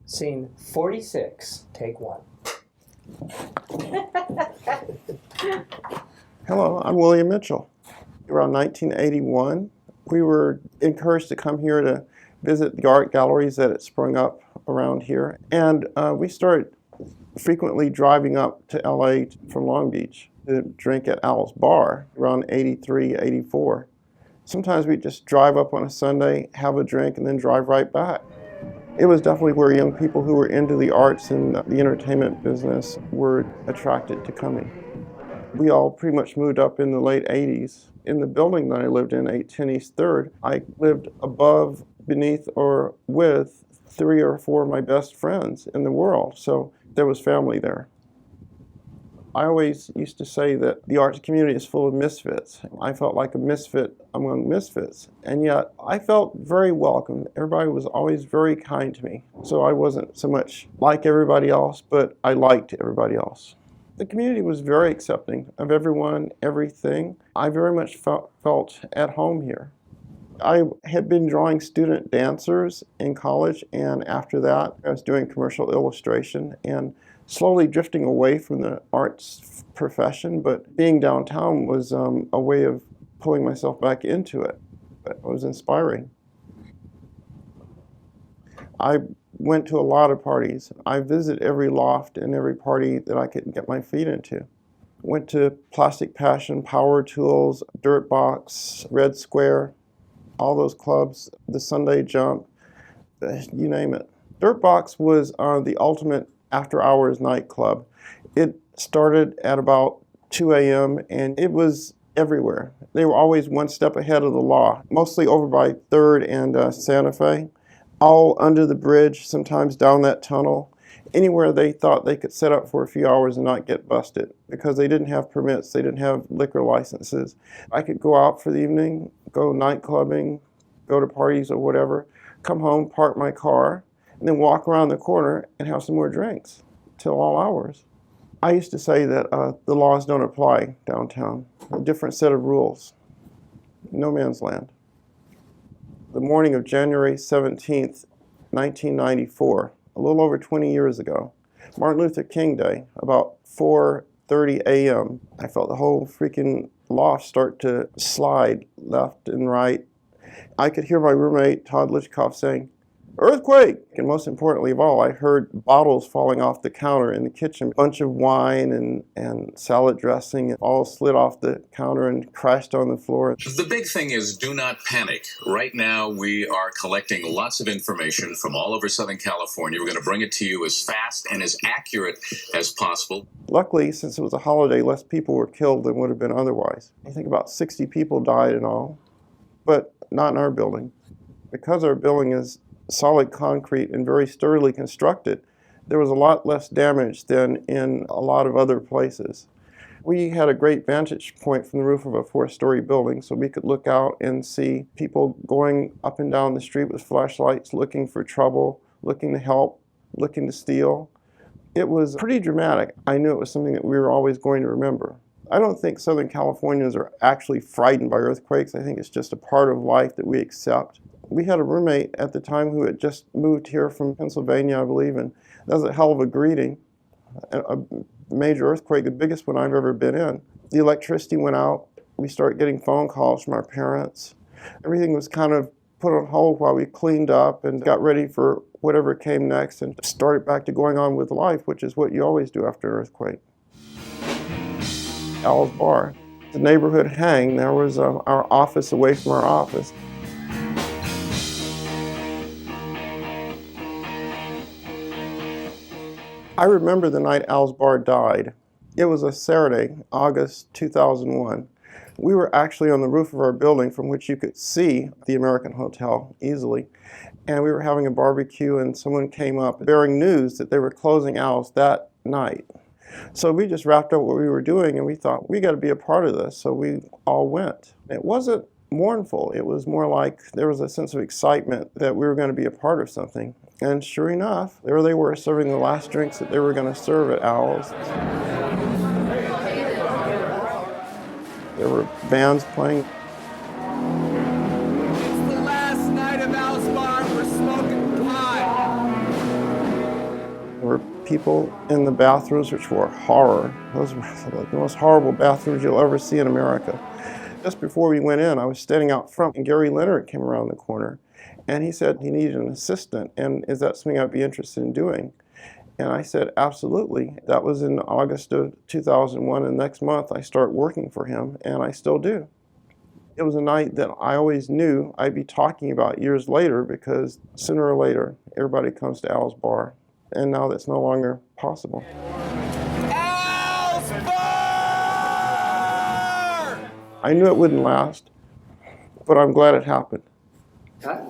Scene 46, take one. Hello, I'm William Mitchell. Around 1981, we were encouraged to come here to visit the art galleries that had sprung up around here. And we started frequently driving up to LA from Long Beach to drink at Al's Bar around 83, 84. Sometimes we'd just drive up on a Sunday, have a drink, and then drive right back. It was definitely where young people who were into the arts and the entertainment business were attracted to coming. We all pretty much moved up in the late 80s. In the building that I lived in, 810 East 3rd, I lived above, beneath, or with 3 or 4 of my best friends in the world, so there was family there. I always used to say that the arts community is full of misfits. I felt like a misfit among misfits, and yet I felt very welcome. Everybody was always very kind to me, so I wasn't so much like everybody else, but I liked everybody else. The community was very accepting of everyone, everything. I very much felt at home here. I had been drawing student dancers in college, and after that I was doing commercial illustration and slowly drifting away from the arts profession, but being downtown was a way of pulling myself back into it. It was inspiring. I went to a lot of parties. I visited every loft and every party that I could get my feet into. Went to Plastic Passion, Power Tools, Dirt Box, Red Square, all those clubs, the Sunday Jump, you name it. Dirt Box was the ultimate after-hours nightclub. It started at about 2 a.m. and it was everywhere. They were always one step ahead of the law, mostly over by 3rd and Santa Fe, all under the bridge, sometimes down that tunnel, anywhere they thought they could set up for a few hours and not get busted because they didn't have permits, they didn't have liquor licenses. I could go out for the evening, go night clubbing, go to parties or whatever, come home, park my car, and then walk around the corner and have some more drinks till all hours. I used to say that the laws don't apply downtown. A different set of rules. No man's land. The morning of January 17th, 1994, a little over 20 years ago, Martin Luther King Day, about 4:30 a.m., I felt the whole freaking loft start to slide left and right. I could hear my roommate, Tod Lychkoff, saying, "Earthquake!" And most importantly of all, I heard bottles falling off the counter in the kitchen. A bunch of wine and salad dressing all slid off the counter and crashed on the floor. The big thing is do not panic. Right now we are collecting lots of information from all over Southern California. We're going to bring it to you as fast and as accurate as possible. Luckily, since it was a holiday, less people were killed than would have been otherwise. I think about 60 people died in all, but not in our building. Because our building is solid concrete and very sturdily constructed, there was a lot less damage than in a lot of other places. We had a great vantage point from the roof of a 4-story building, so we could look out and see people going up and down the street with flashlights, looking for trouble, looking to help, looking to steal. It was pretty dramatic. I knew it was something that we were always going to remember. I don't think Southern Californians are actually frightened by earthquakes. I think it's just a part of life that we accept. We had a roommate at the time who had just moved here from Pennsylvania, I believe, and that was a hell of a greeting. A major earthquake, the biggest one I've ever been in. The electricity went out. We started getting phone calls from our parents. Everything was kind of put on hold while we cleaned up and got ready for whatever came next and started back to going on with life, which is what you always do after an earthquake. Al's Bar. The neighborhood hang. There was our office away from our office. I remember the night Al's Bar died. It was a Saturday, August 2001. We were actually on the roof of our building from which you could see the American Hotel easily. And we were having a barbecue and someone came up bearing news that they were closing Al's that night. So we just wrapped up what we were doing and we thought, we got to be a part of this. So we all went. It wasn't mournful. It was more like there was a sense of excitement that we were going to be a part of something. And sure enough, there they were serving the last drinks that they were going to serve at Al's. There were bands playing. It's the last night of Al's Bar. We're smoking pot. people in the bathrooms, which were horror. Those were like the most horrible bathrooms you'll ever see in America. Just before we went in, I was standing out front, and Gary Leonard came around the corner, and he said he needed an assistant, and is that something I'd be interested in doing? And I said, absolutely. That was in August of 2001, and next month I start working for him, and I still do. It was a night that I always knew I'd be talking about years later, because sooner or later, everybody comes to Al's bar, and now that's no longer possible. Al's bar! I knew it wouldn't last, but I'm glad it happened. Cut.